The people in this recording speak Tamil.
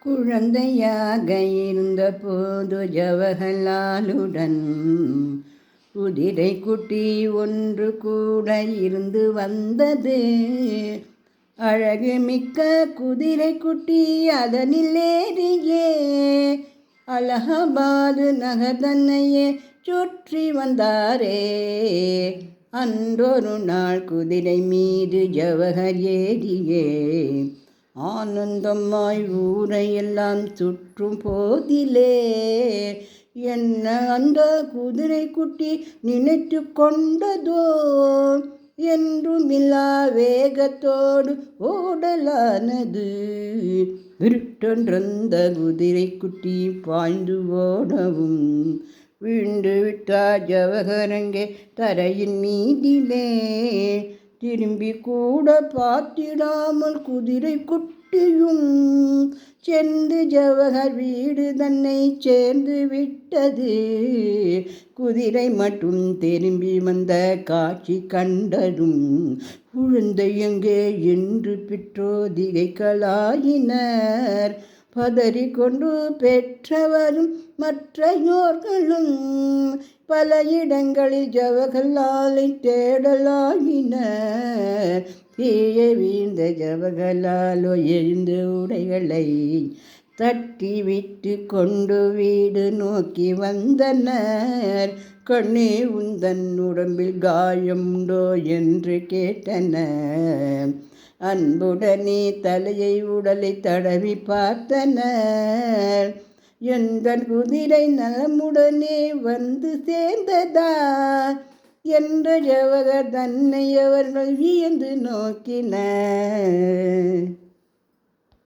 குழந்தையாக இருந்த போது ஜவஹர்லாலுடன் குதிரை குட்டி ஒன்று கூட இருந்து வந்தது. அழகு மிக்க குதிரை குட்டி அதனில் ஏறியே அலகாபாது நகர் தன்னையே சுற்றி வந்தாரே. அன்றொரு நாள் குதிரை மீது ஜவஹர் ஏறியே ஆனந்தமாய் ஊரையெல்லாம் சுற்றும் போதிலே என்ன அந்த குதிரை குட்டி நினைத்து கொண்டதோ என்றுமில்லா வேகத்தோடு ஓடலானது. விருட்டென்றந்த குதிரை குட்டி பாய்ந்து ஓடவும் வீழ்ந்து விட்டார் ஜவஹர் அங்கே தரையின் மீதிலே. திரும்பி கூட பார்த்திடாமல் குதிரை குட்டியும் சென்று ஜவஹர் வீடு தன்னை சேர்ந்து விட்டது. குதிரை மட்டும் திரும்பி வந்த காட்சி கண்டதும் குழந்தை எங்கே என்று பெற்றோதிகைகளாயினர். பதறிக்கொண்டு பெற்றவரும் மற்றையோர்களும் பல இடங்களில் ஜவஹர்லாலை தேடலாயினர். கீழே வீழ்ந்த ஜவஹர்லாலோ எழுந்த உடைகளை தட்டி விட்டு கொண்டு வீடு நோக்கி வந்தனர். கண்ணே உந்தன் உடம்பில் காயம் உண்டோ என்று கேட்டனர். அன்புடனே தலையை உடலை தடவி பார்த்தனர். எந்த குதிரை நலமுடனே வந்து சேர்ந்ததா என்ற ஜவஹர் தன்னை அவர்கள் வியந்து நோக்கினர்.